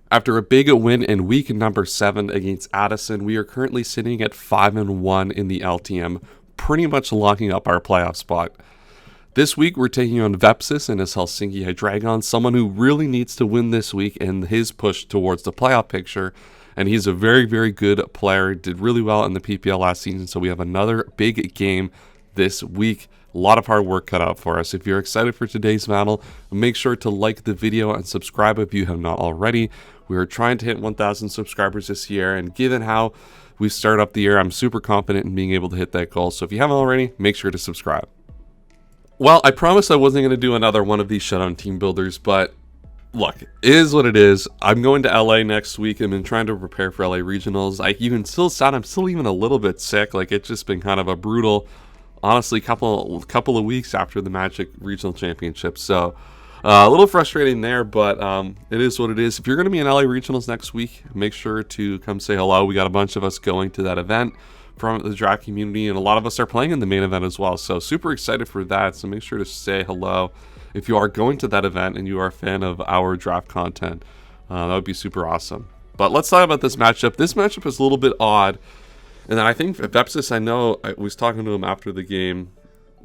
After a big win in week number 7 against Addison, we are currently sitting at 5-1 in the LTM, pretty much locking up our playoff spot. This week, we're taking on Vepsis and his Helsinki Dragon, someone who really needs to win this week in his push towards the playoff picture. And he's a very, very good player, did really well in the PPL last season, so we have another big game this week. A lot of hard work cut out for us. If you're excited for today's battle, make sure to like the video and subscribe if you have not already. We are trying to hit 1,000 subscribers this year, and given how we start up the year, I'm super confident in being able to hit that goal. So if you haven't already, make sure to subscribe. Well, I promised I wasn't going to do another one of these shutdown team builders, but look, it is what it is. I'm going to LA next week. I've been trying to prepare for LA regionals. I'm still even a little bit sick. Like, it's just been kind of a brutal, honestly, couple of weeks after the Magic Regional Championship. So a little frustrating there, but it is what it is. If you're going to be in LA Regionals next week, make sure to come say hello. We got a bunch of us going to that event from the draft community, and a lot of us are playing in the main event as well. So super excited for that. So make sure to say hello if you are going to that event and you are a fan of our draft content. That would be super awesome. But let's talk about this matchup. This matchup is a little bit odd. And I think Vepsis, I was talking to him after the game,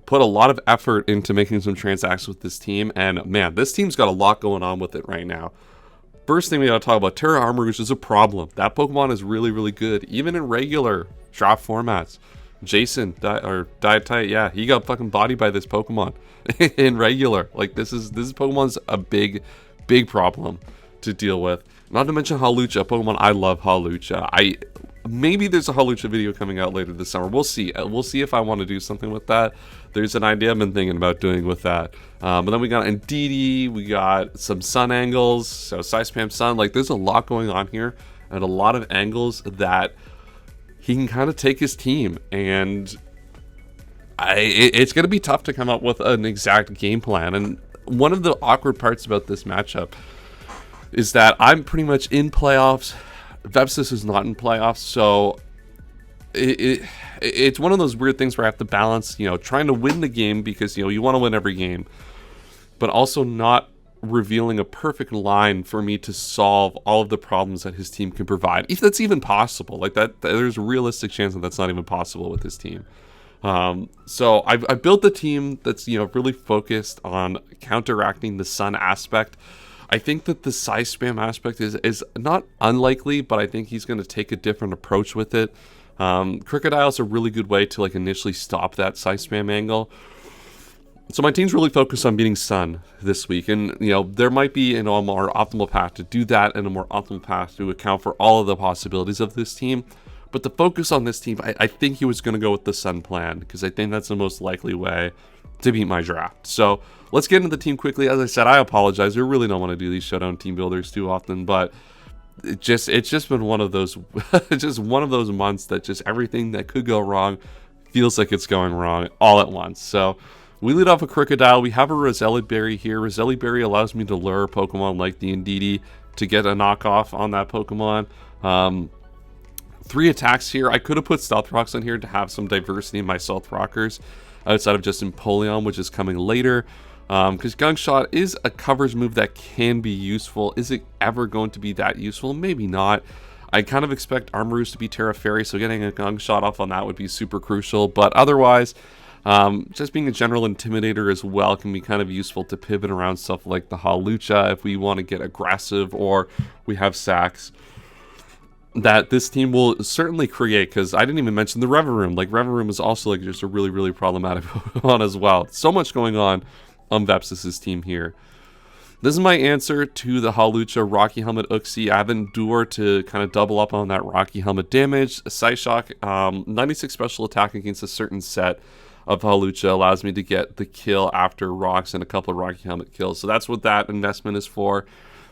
put a lot of effort into making some transactions with this team, and man, this team's got a lot going on with it right now. First thing we gotta talk about, Terra Armarouge is a problem. That Pokemon is really, really good, even in regular draft formats. Jason, Dietite, yeah, he got fucking bodied by this Pokemon in regular. Like, this Pokemon's a big, big problem to deal with. Not to mention Hawlucha, Pokemon I love Hawlucha. Maybe there's a Hawlucha video coming out later this summer. We'll see. We'll see if I want to do something with that. There's an idea I've been thinking about doing with that. But then we got Indeedee, we got some Sun angles, so Spam Sun. Like, there's a lot going on here, and a lot of angles that he can kind of take his team. And it's going to be tough to come up with an exact game plan. And one of the awkward parts about this matchup is that I'm pretty much in playoffs. Vepsis is not in playoffs, so it's one of those weird things where I have to balance, trying to win the game because, you want to win every game, but also not revealing a perfect line for me to solve all of the problems that his team can provide. If that's even possible, like that, there's a realistic chance that that's not even possible with his team. So I built the team that's, really focused on counteracting the Sun aspect. I think that the size spam aspect is not unlikely, but I think he's going to take a different approach with it. Crocodile is a really good way to initially stop that size spam angle. So my team's really focused on beating Sun this week, and there might be a more optimal path to do that, and a more optimal path to account for all of the possibilities of this team. But the focus on this team, I think he was going to go with the Sun plan, because I think that's the most likely way to beat my draft. So let's get into the team quickly. As I said, I apologize. I really don't want to do these showdown team builders too often, but it's just been one of those just one of those months that just everything that could go wrong feels like it's going wrong all at once. So we lead off with Crocodile. We have a Roselli Berry here. Roselli Berry allows me to lure Pokemon like the Indeedee to get a knockoff on that Pokemon. 3 attacks here. I could have put Stealth Rocks on here to have some diversity in my Stealth Rockers outside of just Empoleon, which is coming later. Because Gunk Shot is a coverage move that can be useful. Is it ever going to be that useful? Maybe not. I kind of expect Armarouge to be Terra Fairy, so getting a Gunk Shot off on that would be super crucial. But otherwise, just being a general intimidator as well can be kind of useful to pivot around stuff like the Hawlucha if we want to get aggressive, or we have sacks that this team will certainly create, because I didn't even mention the Reverum. Like, Reverum is also just a really, really problematic one as well. So much going on Vepsis' team here. This is my answer to the Hawlucha Rocky Helmet Uxie. I have Endure to kind of double up on that Rocky Helmet damage. Psyshock, 96 special attack against a certain set of Hawlucha allows me to get the kill after rocks and a couple of Rocky Helmet kills. So that's what that investment is for.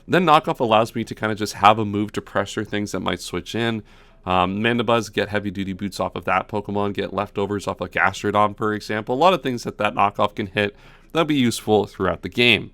Then Knockoff allows me to kind of just have a move to pressure things that might switch in. Mandibuzz, get heavy duty boots off of that Pokemon, get leftovers off of Gastrodon, for example. A lot of things that Knockoff can hit that'll be useful throughout the game.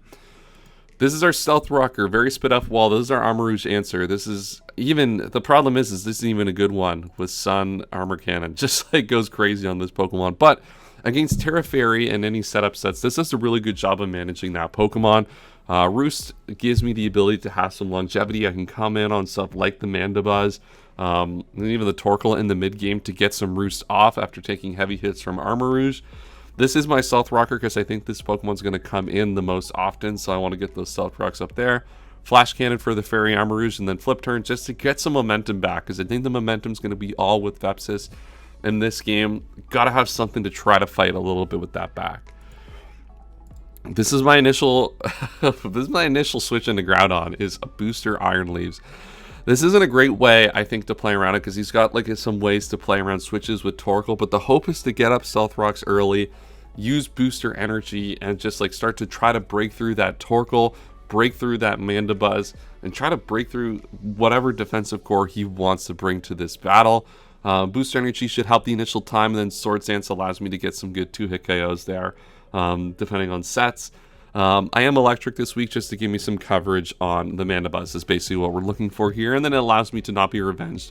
This is our Stealth Rocker, very spit off wall. This is our Armarouge answer. This is even, the problem is this isn't even a good one with Sun Armor Cannon. Just goes crazy on this Pokemon. But against Terra Fairy and any setup sets, this does a really good job of managing that Pokemon. Roost gives me the ability to have some longevity. I can come in on stuff like the Mandibuzz, and even the Torkoal in the mid game to get some Roost off after taking heavy hits from Armarouge. This is my Stealth Rocker because I think this Pokemon's going to come in the most often, so I want to get those Stealth Rocks up there. Flash Cannon for the Fairy Armarouge, and then Flip Turn just to get some momentum back, because I think the momentum's going to be all with Vepsis in this game. Got to have something to try to fight a little bit with that back. This is my initial switch into Groudon is a booster Iron Leaves. This isn't a great way, I think, to play around it, because he's got like some ways to play around switches with Torkoal, but the hope is to get up Stealth Rocks early, use booster energy, and just like start to try to break through that Torkoal, break through that Mandibuzz, and try to break through whatever defensive core he wants to bring to this battle. Booster energy should help the initial time, and then Swords Dance allows me to get some good 2-hit KOs there, depending on sets. I am electric this week just to give me some coverage on the Mandibuzz is basically what we're looking for here, and then it allows me to not be revenged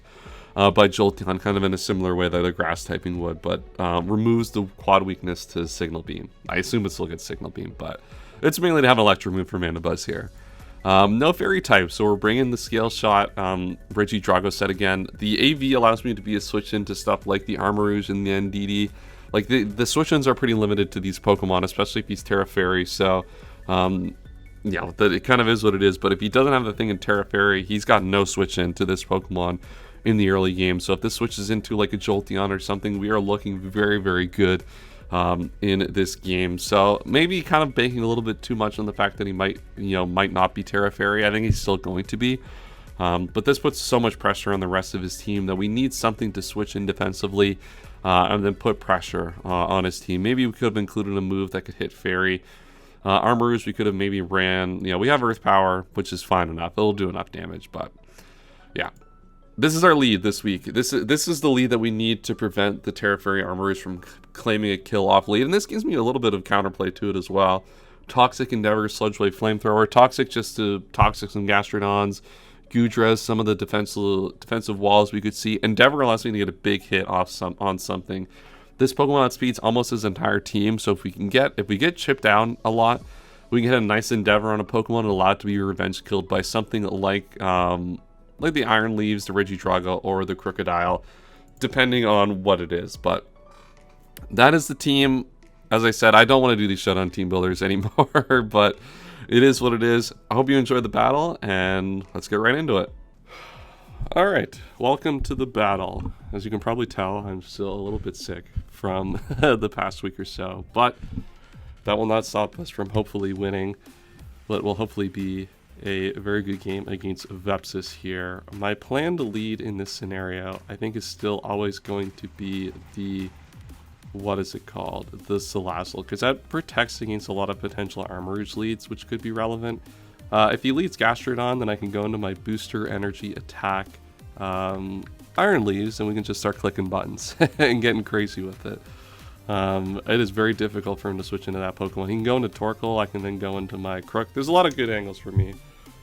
by Jolteon, kind of in a similar way that a grass typing would, but removes the quad weakness to Signal Beam. I assume it still gets Signal Beam, but it's mainly to have an electric move for Mandibuzz here. No fairy type, so we're bringing the Scale Shot Regidrago set again. The AV allows me to be a switch into stuff like the Armarouge and the NDD. Like, the switch-ins are pretty limited to these Pokemon, especially if he's Terra Fairy, so, yeah, it kind of is what it is, but if he doesn't have the thing in Terra Fairy, he's got no switch-in to this Pokemon in the early game, so if this switches into, like, a Jolteon or something, we are looking very, very good in this game. So, maybe kind of banking a little bit too much on the fact that he might not be Terra Fairy. I think he's still going to be, but this puts so much pressure on the rest of his team that we need something to switch in defensively, and then put pressure on his team. Maybe we could have included a move that could hit Fairy. Armarouge, we could have maybe ran, we have Earth Power, which is fine enough. It'll do enough damage, but yeah. This is our lead this week. This is the lead that we need to prevent the Terra Fairy Armarouge from claiming a kill off lead. And this gives me a little bit of counterplay to it as well. Toxic Endeavor, Sludge Wave, Flamethrower. Toxic just to Toxic some Gastrodons. Gudras, some of the defensive walls we could see. Endeavor allows me to get a big hit off on something. This Pokemon outspeeds almost his entire team, so if we get chipped down a lot, we can hit a nice Endeavor on a Pokemon and allow it to be revenge killed by something like the Iron Leaves, the Regidrago, or the Crocodile, depending on what it is. But that is the team. As I said, I don't want to do these shutdown team builders anymore, but it is what it is. I hope you enjoyed the battle, and let's get right into it. Alright, welcome to the battle. As you can probably tell, I'm still a little bit sick from the past week or so, but that will not stop us from hopefully winning what will hopefully be a very good game against Vepsis here. My plan to lead in this scenario, I think, is still always going to be the what is it called? The Salazzle, because that protects against a lot of potential Armarouge leads, which could be relevant. If he leads Gastrodon, then I can go into my booster energy attack Iron Leaves, and we can just start clicking buttons and getting crazy with it. It is very difficult for him to switch into that Pokemon. He can go into Torkoal, I can then go into my Crook. There's a lot of good angles for me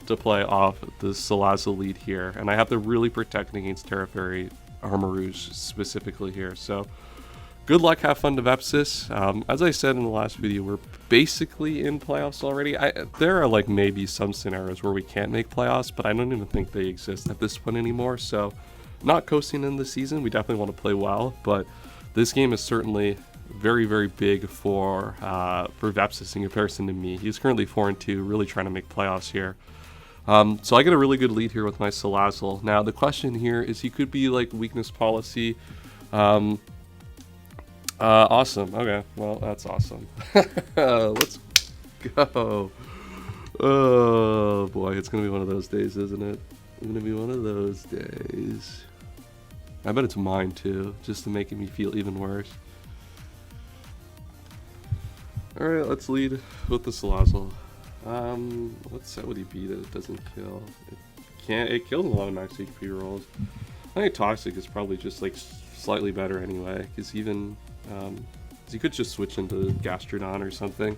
to play off the Salazzle lead here, and I have to really protect against Terra Fairy Armarouge specifically here, so good luck, have fun to Vepsis. As I said in the last video, we're basically in playoffs already. There are like maybe some scenarios where we can't make playoffs, but I don't even think they exist at this point anymore. So not coasting in the season. We definitely want to play well, but this game is certainly very, very big for Vepsis in comparison to me. He's currently 4-2, really trying to make playoffs here. So I get a really good lead here with my Salazzle. Now the question here is he could be like weakness policy. Awesome. Okay, well, that's awesome. Let's go. Oh boy, it's gonna be one of those days, isn't it? It's gonna be one of those days. I bet it's mine too, just to make me feel even worse. Alright, let's lead with the Salazzle. What set would he be that it doesn't kill? It kills a lot of max HP rolls. I think Toxic is probably just like slightly better anyway, because even you could just switch into Gastrodon or something.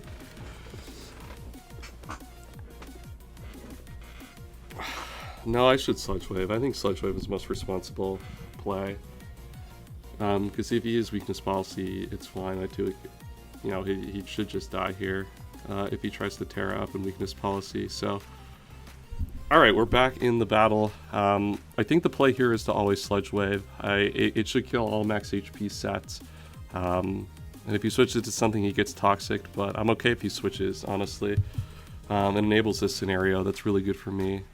No, I should Sludge Wave. I think Sludge Wave is the most responsible play. Because if he is weakness policy, it's fine. He should just die here. if he tries to Terra up in weakness policy. So, alright, we're back in the battle. I think the play here is to always Sludge Wave. It should kill all max HP sets. And if he switches to something, he gets Toxic, but I'm okay if he switches, honestly. It enables this scenario. That's really good for me.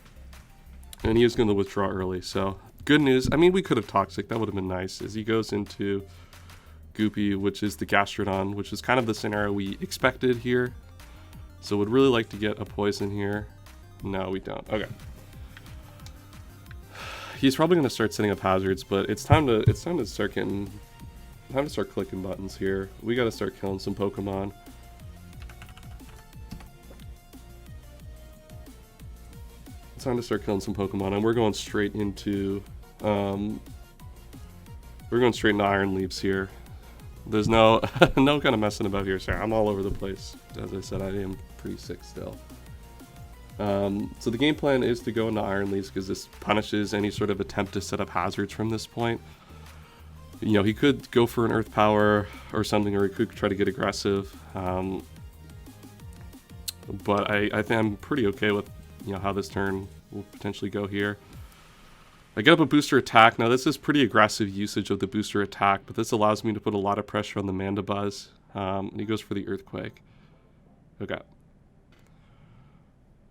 And he is going to withdraw early, so good news. I mean, we could have Toxic. That would have been nice. As he goes into Goopy, which is the Gastrodon, which is kind of the scenario we expected here. So would really like to get a Poison here. No, we don't. Okay. He's probably going to start setting up hazards, but it's time to start getting... Time to start clicking buttons here. We got to start killing some Pokemon. It's time to start killing some Pokemon, and we're going straight into Iron Leaves here. There's no no kind of messing about here. Sorry, I'm all over the place. As I said, I am pretty sick still. So the game plan is to go into Iron Leaves because this punishes any sort of attempt to set up hazards from this point. You know, he could go for an Earth Power or something, or he could try to get aggressive. But I think I'm pretty okay with, you know, how this turn will potentially go here. I get up a booster attack. Now this is pretty aggressive usage of the booster attack, but this allows me to put a lot of pressure on the Mandibuzz. And he goes for the Earthquake. Okay.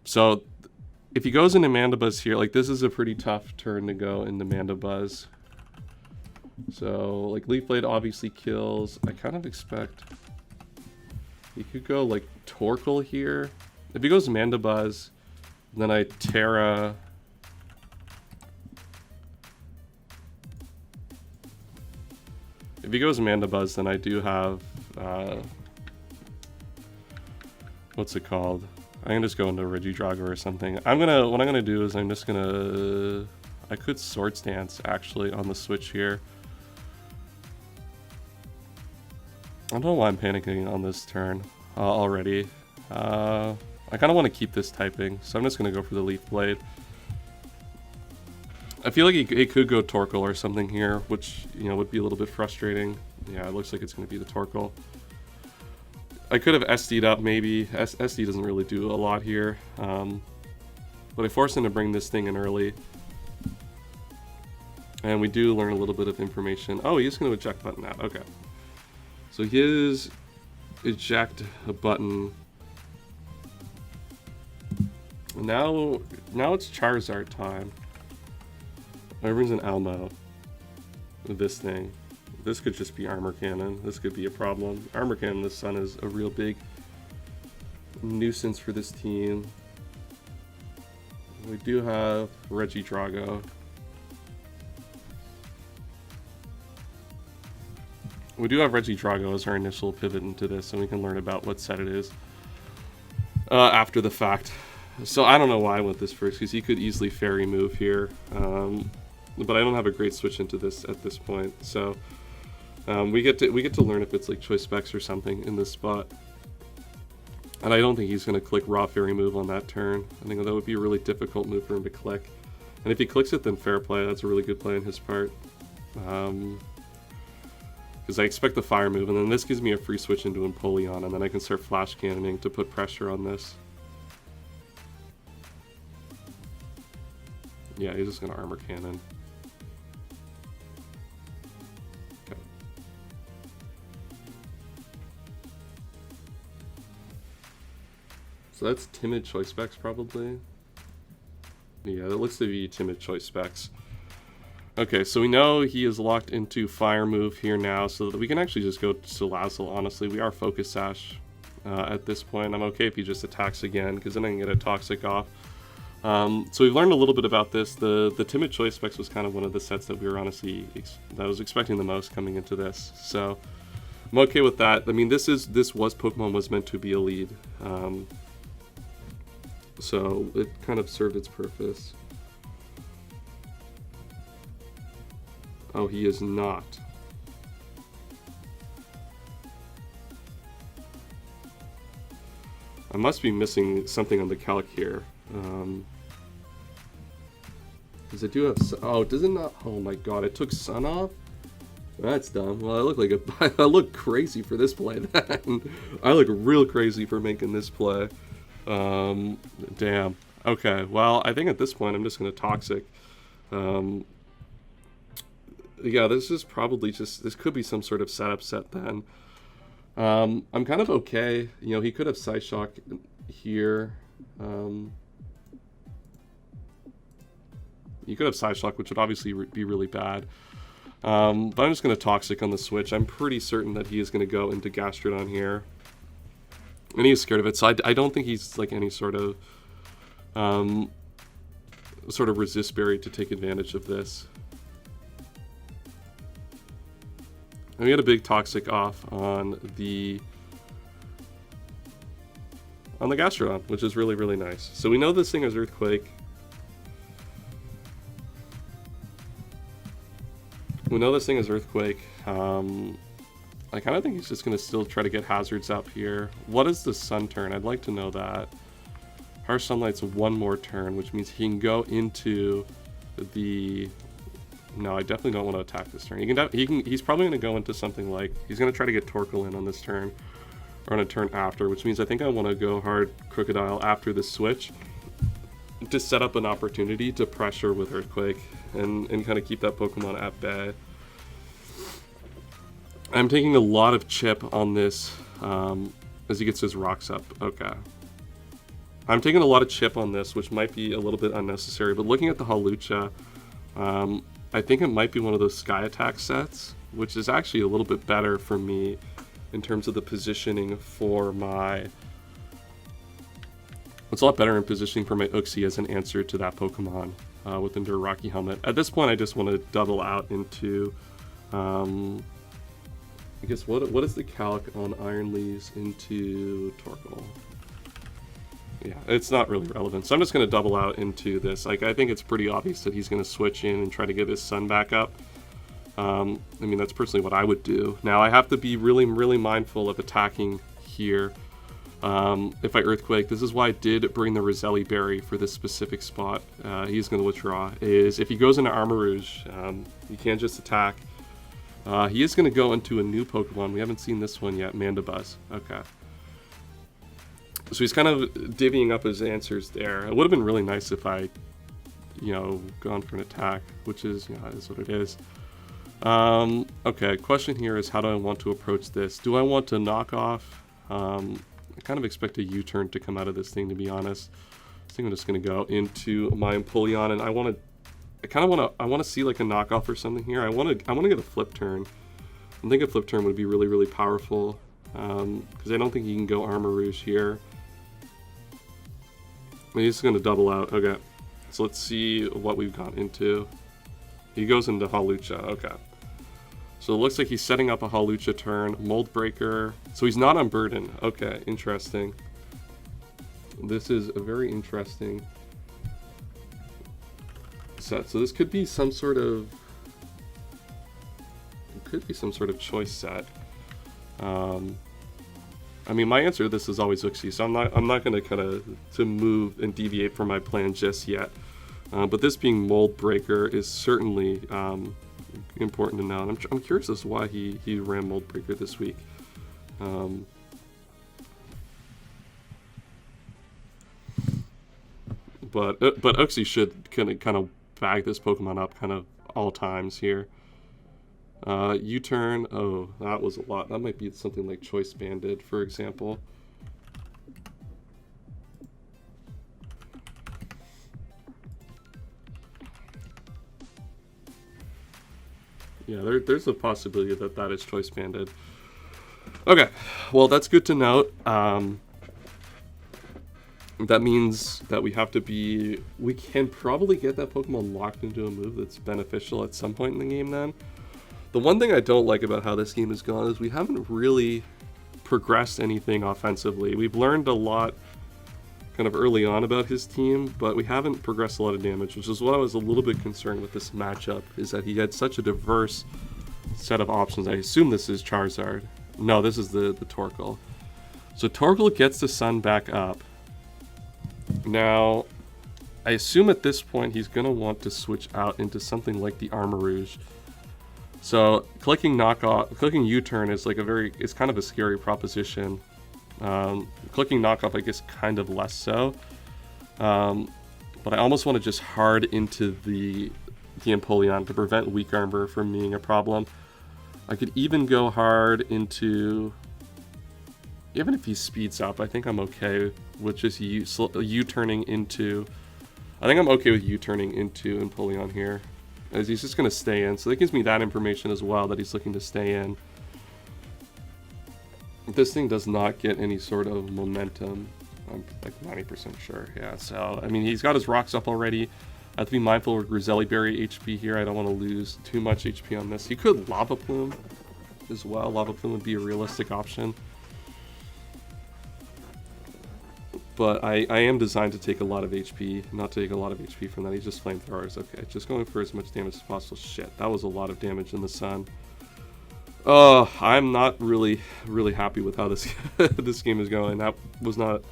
So if he goes into Mandibuzz here, like this is a pretty tough turn to go into Mandibuzz. So, like, Leaf Blade obviously kills. I kind of expect he could go, like, Torkoal here. If he goes Mandibuzz, then I Terra. If he goes Mandibuzz, then I do have, what's it called? I can just go into Regidrago or something. What I'm gonna do is I could Swords Dance, actually, on the switch here. I don't know why I'm panicking on this turn already. I kind of want to keep this typing, so I'm just going to go for the Leaf Blade. I feel like he could go Torkoal or something here, which, you know, would be a little bit frustrating. Yeah, it looks like it's going to be the Torkoal. I could have SD'd up maybe. SD doesn't really do a lot here. But I forced him to bring this thing in early. And we do learn a little bit of information. Oh, he's going to eject button out. Okay. So his eject button. Now it's Charizard time. Everyone's an Almo. This thing. This could just be Armor Cannon. This could be a problem. Armor Cannon this sun is a real big nuisance for this team. We do have Regidrago. We do have Regidrago as our initial pivot into this, and we can learn about what set it is after the fact. So I don't know why I went this first, because he could easily Fairy move here. But I don't have a great switch into this at this point. So we get to learn if it's like Choice Specs or something in this spot. And I don't think he's going to click Raw Fairy move on that turn. I think that would be a really difficult move for him to click. And if he clicks it, then fair play. That's a really good play on his part. Because I expect the Fire move, and then this gives me a free switch into Empoleon, and then I can start Flash Cannoning to put pressure on this. Yeah, he's just going to Armor Cannon. Okay. So that's Timid Choice Specs, probably. Yeah, that looks to be Timid Choice Specs. Okay, so we know he is locked into Fire move here now, so that we can actually just go to Salazzle, honestly. We are Focus Sash at this point. I'm okay if he just attacks again, because then I can get a Toxic off. So we've learned a little bit about this. The Timid Choice Specs was kind of one of the sets that we were honestly, that I was expecting the most coming into this. So I'm okay with that. I mean, Pokemon was meant to be a lead. So it kind of served its purpose. Oh, he is not. I must be missing something on the calc here. Because I do have... Oh, does it not... Oh my god, it took Sun off? That's dumb. Well, I look like I look crazy for this play. I look real crazy for making this play. Damn. Okay, well, I think at this point I'm just going to Toxic. Yeah, this is probably just, this could be some sort of setup set then. I'm kind of okay. You know, he could have Side Shock here. You could have Side Shock, which would obviously be really bad. But I'm just going to Toxic on the switch. I'm pretty certain that he is going to go into Gastrodon here. And he is scared of it, so I don't think he's like any sort of resist berry to take advantage of this. And we had a big Toxic off on the Gastrodon, which is really, really nice. So we know this thing is Earthquake. We know this thing is Earthquake. I kind of think he's just going to still try to get hazards up here. What is the Sun turn? I'd like to know that. Harsh Sunlight's one more turn, which means he can go into the... No, I definitely don't want to attack this turn. He's probably going to go into something like... He's going to try to get Torkoal in on this turn, or on a turn after, which means I think I want to go hard Crocodile after the switch to set up an opportunity to pressure with Earthquake and kind of keep that Pokemon at bay. I'm taking a lot of chip on this as he gets his rocks up. Okay. I'm taking a lot of chip on this, which might be a little bit unnecessary, but looking at the Hawlucha, I think it might be one of those Sky Attack sets, which is actually a little bit better for me in terms of the positioning for my... It's a lot better in positioning for my Uxie as an answer to that Pokemon with Endure Rocky Helmet. At this point, I just want to double out into... I guess what is the calc on Iron Leaves into Torkoal? Yeah, it's not really relevant. So I'm just going to double out into this. Like, I think it's pretty obvious that he's going to switch in and try to get his Sun back up. I mean, that's personally what I would do. Now, I have to be really, really mindful of attacking here. If I Earthquake, this is why I did bring the Roselli Berry for this specific spot. He's going to withdraw. Is if he goes into Armarouge, you can't just attack. He is going to go into a new Pokemon. We haven't seen this one yet, Mandibuzz. Okay. So he's kind of divvying up his answers there. It would have been really nice if I, gone for an attack, which is, is what it is. Okay, question here is how do I want to approach this? Do I want to knock off? I kind of expect a U-turn to come out of this thing, to be honest. I think I'm just going to go into my Empoleon, and I want to see like a knockoff or something here. I want to get a flip turn. I think a flip turn would be really, really powerful because I don't think he can go Armarouge here. He's just going to double out. Okay, so let's see what we've got into. He goes into Hawlucha. Okay, so it looks like he's setting up a Hawlucha turn. Mold Breaker. So he's not on Burden. Okay, interesting. This is a very interesting set. So this could be some sort of choice set. I mean, my answer to this is always Uxie, so I'm not going to kind of move and deviate from my plan just yet. But this being Mold Breaker is certainly important to know. And I'm curious as to why he ran Mold Breaker this week. But Uxie should kind of bag this Pokemon up kind of all times here. U-turn. Oh, that was a lot. That might be something like Choice Banded, for example. Yeah, there's a possibility that is Choice Banded. Okay, well, that's good to note. That means that we can probably get that Pokemon locked into a move that's beneficial at some point in the game then. The one thing I don't like about how this game has gone is we haven't really progressed anything offensively. We've learned a lot kind of early on about his team, but we haven't progressed a lot of damage, which is what I was a little bit concerned with this matchup, is that he had such a diverse set of options. I assume this is Charizard. No, this is the Torkoal. So Torkoal gets the Sun back up. Now, I assume at this point he's going to want to switch out into something like the Armarouge. So clicking U-turn is like it's kind of a scary proposition. Clicking knockoff, I guess, kind of less so. But I almost want to just hard into the Empoleon to prevent weak armor from being a problem. I could even go hard into, even if he speeds up, I think I'm okay with just U-turning into, I think I'm okay with U-turning into Empoleon here, as he's just going to stay in. So that gives me that information as well, that he's looking to stay in. This thing does not get any sort of momentum. I'm like 90% sure. Yeah, so, I mean, he's got his rocks up already. I have to be mindful of Griselli Berry HP here. I don't want to lose too much HP on this. He could Lava Plume as well. Lava Plume would be a realistic option. But I am designed to take a lot of HP, not to take a lot of HP from that. He's just flamethrowers. Okay, just going for as much damage as possible. Shit, that was a lot of damage in the sun. I'm not really happy with how this this game is going. That was not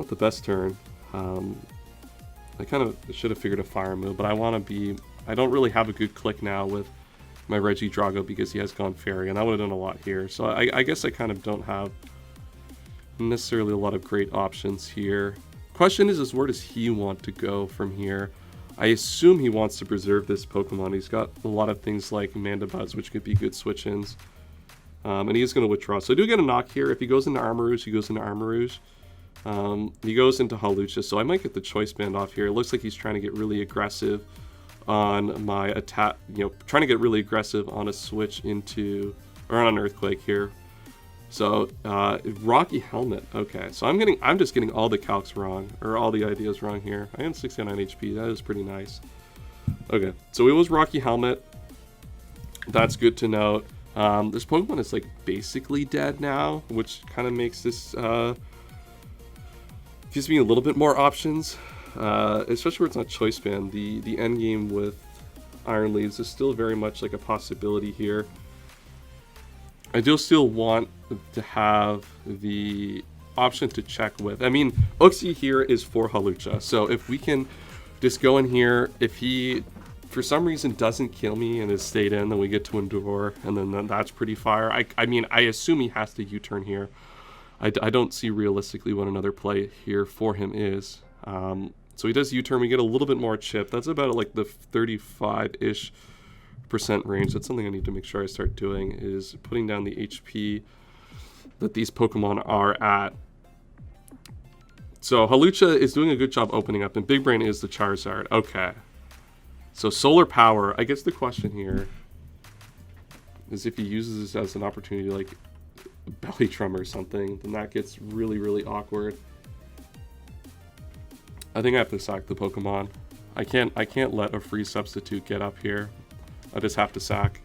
the best turn. I kind of should have figured a fire move, but I don't really have a good click now with my Regidrago because he has gone Fairy, and that would have done a lot here. So I guess I kind of don't have necessarily a lot of great options here. Question is where does he want to go from here? I assume he wants to preserve this Pokemon. He's got a lot of things like Mandibuzz, which could be good switch-ins. And he is going to withdraw. So I do get a knock here. If he goes into Armarouge, he goes into Armarouge. He goes into Hawlucha, so I might get the Choice Band off here. It looks like he's trying to get really aggressive on my attack, trying to get really aggressive on a switch into, or on an Earthquake here. So, Rocky Helmet. Okay, so I'm just getting all the calcs wrong, or all the ideas wrong here. I am 69 HP, that is pretty nice. Okay, so it was Rocky Helmet. That's good to note. This Pokemon is like basically dead now, which kind of makes this, gives me a little bit more options, especially where it's not Choice Band. The end game with Iron Leaves is still very much like a possibility here. I do still want to have the option to check with. I mean, Uxie here is for Hawlucha, so if we can just go in here, if he for some reason doesn't kill me and has stayed in, then we get to Endure, and then that's pretty fire. I mean, I assume he has to U-turn here. I don't see realistically what another play here for him is. So he does U-turn, we get a little bit more chip. That's about like the 35-ish % range. That's something I need to make sure I start doing, is putting down the HP that these Pokemon are at. So Hawlucha is doing a good job opening up, and Big Brain is the Charizard. Okay. So Solar Power, I guess the question here is if he uses this as an opportunity to like Belly Drum or something, then that gets really, really awkward. I think I have to sack the Pokemon. I can't let a free substitute get up here. I just have to sack.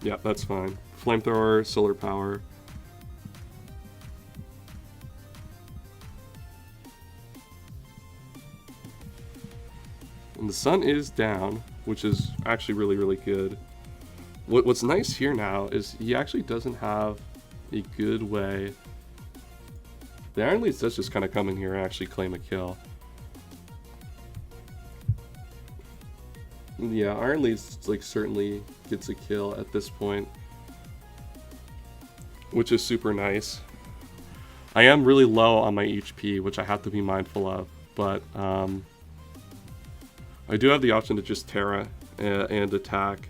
Yeah, that's fine. Flamethrower, Solar Power. And the sun is down, which is actually really, really good. What's nice here now is he actually doesn't have a good way. The Iron Leaves does just kind of come in here and actually claim a kill. Yeah, Iron Leaves like certainly gets a kill at this point, which is super nice. I am really low on my HP, which I have to be mindful of, but I do have the option to just Terra and attack.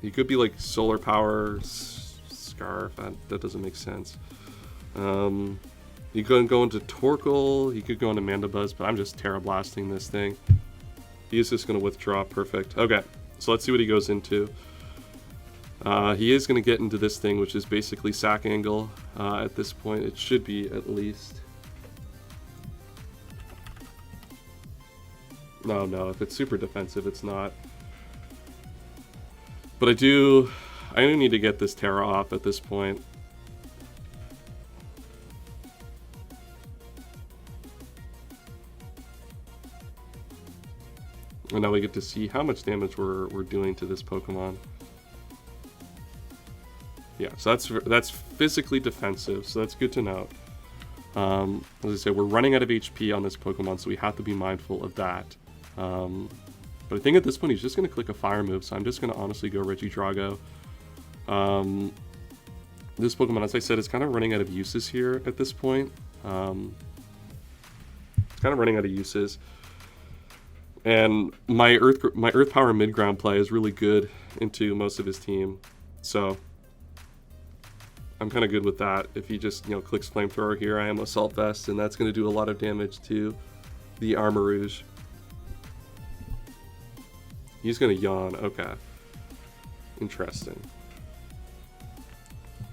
He could be like Solar Power, Scarf. That doesn't make sense. He could go into Torkoal. He could go into Mandibuzz, but I'm just Terra Blasting this thing. He's just going to withdraw. Perfect. Okay, so let's see what he goes into. He is going to get into this thing, which is basically Sack Angle. At this point, it should be at least. No, if it's super defensive, it's not. But I do need to get this Terra off at this point. And now we get to see how much damage we're doing to this Pokemon. Yeah, so that's physically defensive, so that's good to know. As I said, we're running out of HP on this Pokemon, so we have to be mindful of that. But I think at this point he's just going to click a fire move, so I'm just going to honestly go Regidrago. This Pokemon, as I said, is kind of running out of uses here at this point. It's kind of running out of uses. And my Earth Power mid-ground play is really good into most of his team. So I'm kind of good with that. If he just, clicks Flamethrower here, I am Assault Vest, and that's going to do a lot of damage to the Armarouge. He's going to yawn. Okay. Interesting.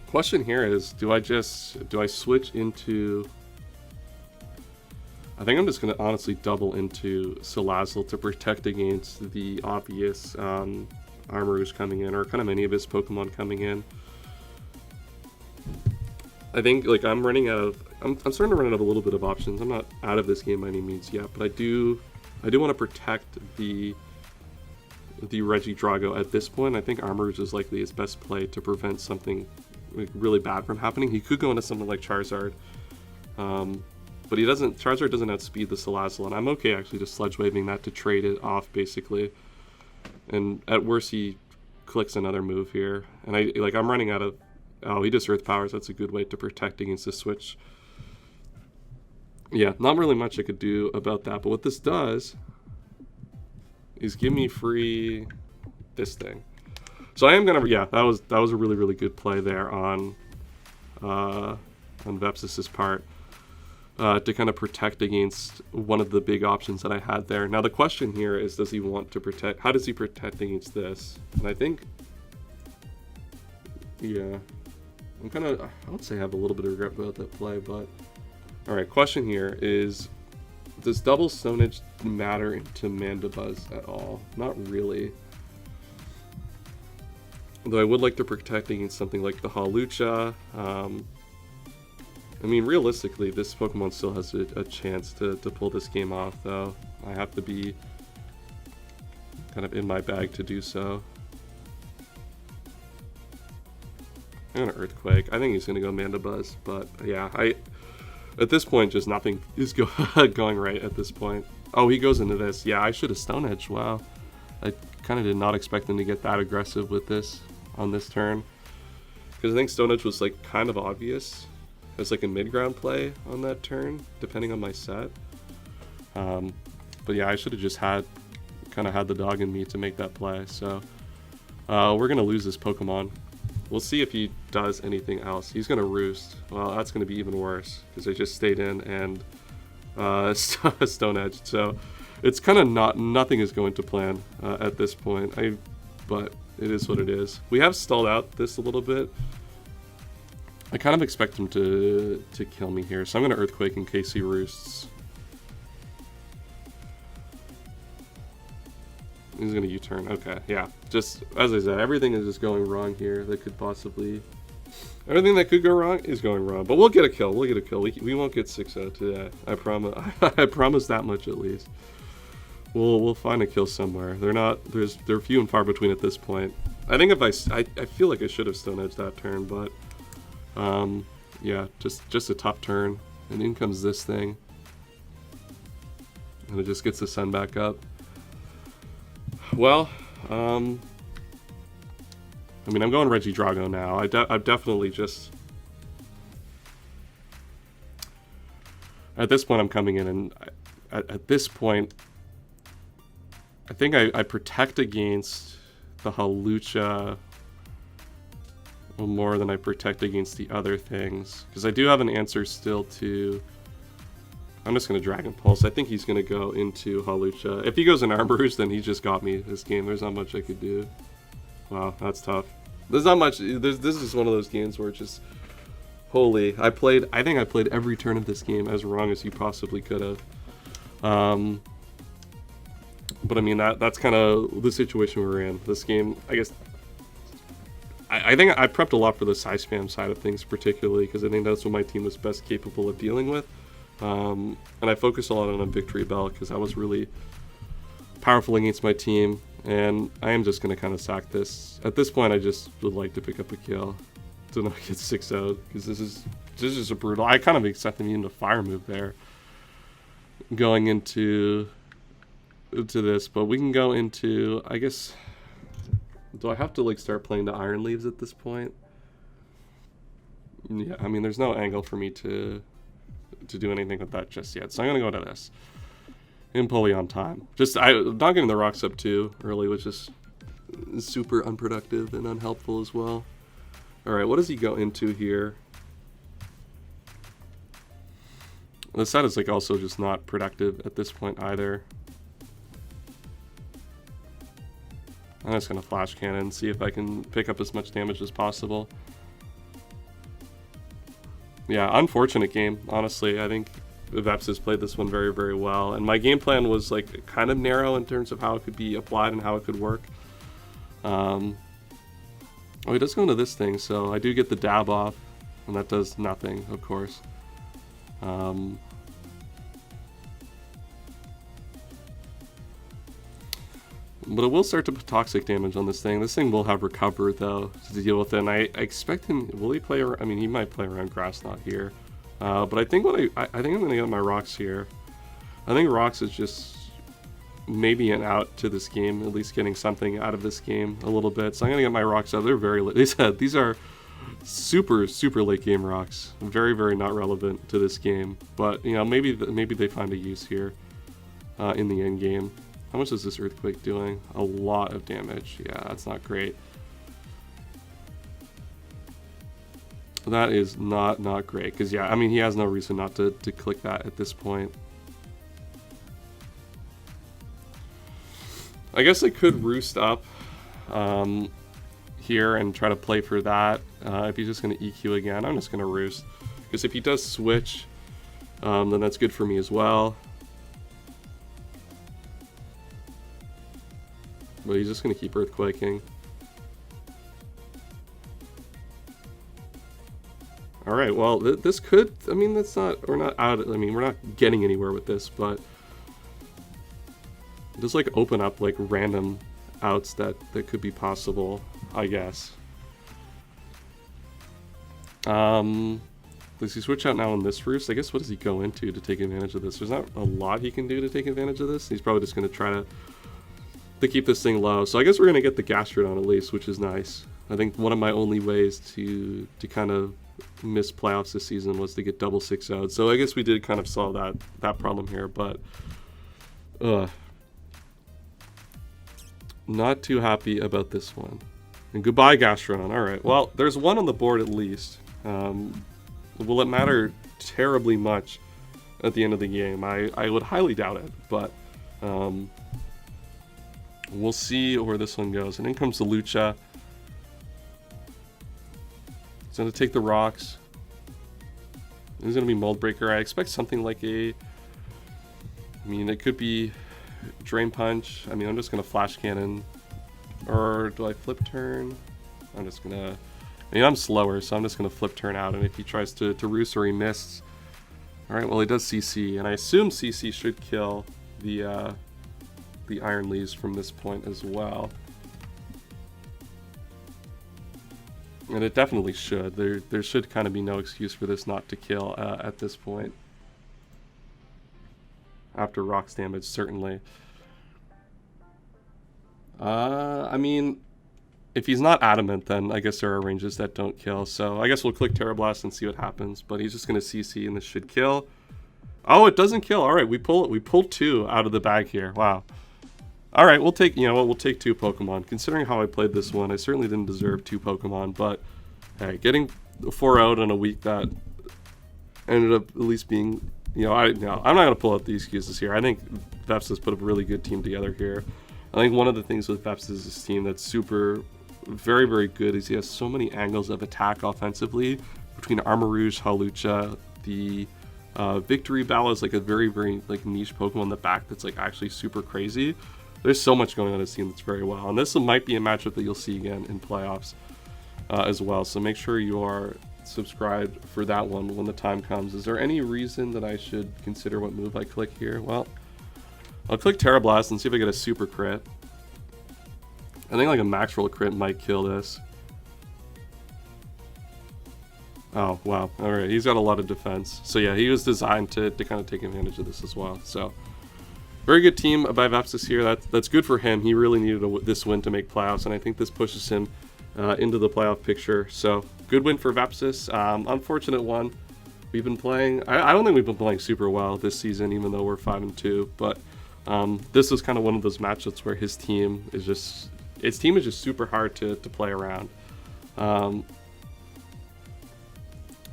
Question here is, do I switch into... I think I'm just going to honestly double into Salazzle to protect against the obvious Armarouge coming in, or kind of any of his Pokemon coming in. I think, I'm running out of... I'm starting to run out of a little bit of options. I'm not out of this game by any means yet, but I do want to protect the Regidrago at this point. I think Armarouge is likely his best play to prevent something really bad from happening. He could go into something like Charizard, but he doesn't. Charizard doesn't outspeed the Salazzle, and I'm okay actually just Sludge Waving that to trade it off basically. And at worst, he clicks another move here, and I'm running out of. Oh, he just Earth Powers. That's a good way to protect against this switch. Yeah, not really much I could do about that. But what this does is give me free this thing. So I am gonna, yeah, that was a really, really good play there on Vepsis' part to kind of protect against one of the big options that I had there. Now the question here is, does he want to protect? How does he protect against this? And I think, yeah, I'm kind of, I would say I have a little bit of regret about that play, but all right. Question here is, does double Stone Edge matter into Mandibuzz at all? Not really. Though I would like to protect against something like the Hawlucha. I mean, realistically, this Pokemon still has a chance to pull this game off, though. I have to be kind of in my bag to do so. I'm gonna Earthquake. I think he's gonna go Mandibuzz, but yeah, at this point, just nothing is going right at this point. Oh, he goes into this. Yeah, I should have Stone Edge. Wow. I kind of did not expect him to get that aggressive with this on this turn. Because I think Stone Edge was kind of obvious. It was a mid-ground play on that turn, depending on my set. But yeah, I should have just had the dog in me to make that play. So we're going to lose this Pokemon. We'll see if he does anything else. He's going to Roost. Well, that's going to be even worse because I just stayed in and Stone Edge. So it's kind of nothing is going to plan at this point. But it is what it is. We have stalled out this a little bit. I kind of expect him to kill me here, so I'm going to Earthquake in case he roosts. He's going to U-turn. Okay, yeah. Just, as I said, everything is just going wrong here that could possibly... Everything that could go wrong is going wrong. But we'll get a kill. We'll get a kill. We won't get 6-0 today. I promise. I promise that much at least. We'll find a kill somewhere. They're few and far between at this point. I think if I feel like I should have Stone Edged that turn, but yeah, just a tough turn, and in comes this thing, and it just gets the sun back up. Well, I mean, I'm going Regidrago now. I've definitely just at this point I'm coming in, and at this point, I think I protect against the Hawlucha more than I protect against the other things. Because I do have an answer still to... I'm just going to Dragon Pulse. I think he's going to go into Hawlucha. If he goes in Armarouge, then he just got me this game. There's not much I could do. Wow, that's tough. There's not much... This is one of those games where it's just... Holy. I think I played every turn of this game as wrong as you possibly could have. But I mean, that's kind of the situation we're in. This game, I guess, I think I prepped a lot for the size spam side of things, particularly because I think that's what my team was best capable of dealing with. And I focused a lot on a Victory Bell because I was really powerful against my team. And I am just going to kind of sack this. At this point, I just would like to pick up a kill to not get 6-0 because this is just a brutal. I kind of accepted me into Fire move there. Going into to this, but we can go into, I guess, do I have to like start playing the Iron Leaves at this point? Yeah, I mean, there's no angle for me to do anything with that just yet, so I'm gonna go to this. Impully on time. Just, not getting the rocks up too early, which is super unproductive and unhelpful as well. Alright, what does he go into here? The set is like also just not productive at this point either. I'm just gonna flash cannon, see if I can pick up as much damage as possible. Yeah, unfortunate game, honestly. I think Veps has played this one very, very well. And my game plan was like kind of narrow in terms of how it could be applied and how it could work. Oh, he does go into this thing, so I do get the dab off, and that does nothing, of course. But it will start to put toxic damage on this thing. This thing will have recover, though, to deal with it. And I expect him... Will he play... I mean, he might play around Grass Knot here. But I think I think I'm going to get my Rocks here. I think Rocks is just maybe an out to this game. At least getting something out of this game a little bit. So I'm going to get my Rocks out. They're very late. They said these are super, super late game Rocks. Very, very not relevant to this game. But, you know, maybe they find a use here in the end game. How much is this Earthquake doing? A lot of damage. Yeah, that's not great. That is not great. Because, yeah, I mean, he has no reason not to click that at this point. I guess I could roost up here and try to play for that. If he's just going to EQ again, I'm just going to roost. Because if he does switch, then that's good for me as well. But he's just going to keep Earthquaking. Alright, well, this could... I mean, that's not... We're not out... I mean, we're not getting anywhere with this, but... Just, like, open up, like, random outs that could be possible, I guess. Does he switch out now on this roost? I guess what does he go into to take advantage of this? There's not a lot he can do to take advantage of this. He's probably just going to try to keep this thing low. So I guess we're going to get the Gastrodon at least, which is nice. I think one of my only ways to kind of miss playoffs this season was to get double 6-0'd. So I guess we did kind of solve that problem here, but not too happy about this one. And goodbye, Gastrodon. Alright, well, there's one on the board at least. Will it matter terribly much at the end of the game? I would highly doubt it, but we'll see where this one goes. And in comes the Lucha. He's going to take the rocks. He's going to be Mold Breaker. I expect something like a... I mean, it could be Drain Punch. I mean, I'm just going to Flash Cannon. Or do I Flip Turn? I'm just going to... I mean, I'm slower, so I'm just going to Flip Turn out. And if he tries to roost or he missed... Alright, well, he does CC. And I assume CC should kill the Iron Leaves from this point as well. And it definitely should. There should kind of be no excuse for this not to kill at this point. After Rocks damage, certainly. I mean, if he's not adamant, then I guess there are ranges that don't kill. So I guess we'll click Terra Blast and see what happens. But he's just going to CC and this should kill. Oh, it doesn't kill. All right, we pulled two out of the bag here. Wow. All right, we'll take, you know what, we'll take two Pokemon. Considering how I played this one, I certainly didn't deserve two Pokemon, but hey, getting 4 out in a week that ended up at least being, you know, I'm not going to pull out the excuses here. I think Veps has put a really good team together here. I think one of the things with Veps is his team that's very, very good is he has so many angles of attack offensively between Armarouge, Hawlucha, the Victory Bell is like a very, very like niche Pokemon in the back that's like actually super crazy. There's so much going on in this team that's very well. And this might be a matchup that you'll see again in playoffs as well. So make sure you are subscribed for that one when the time comes. Is there any reason that I should consider what move I click here? Well, I'll click Terra Blast and see if I get a super crit. I think like a max roll crit might kill this. Oh, wow. Alright, he's got a lot of defense. So yeah, he was designed to kind of take advantage of this as well. So very good team by Vepsis here. That's good for him. He really needed this win to make playoffs, and I think this pushes him into the playoff picture. So good win for Vepsis. Unfortunate one. We've been playing. I don't think we've been playing super well this season, even though we're 5-2. But this was kind of one of those matchups where his team is just super hard to play around.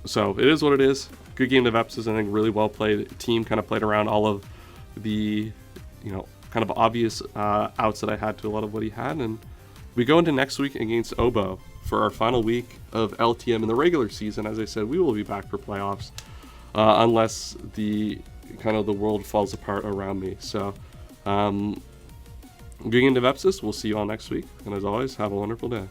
So it is what it is. Good game to Vepsis. I think really well played. Team kind of played around all of the kind of obvious outs that I had to a lot of what he had, and we go into next week against Obo for our final week of LTM in the regular season. As I said, we will be back for playoffs unless the world falls apart around me. So going into Vepsis, we'll see you all next week, and as always, have a wonderful day.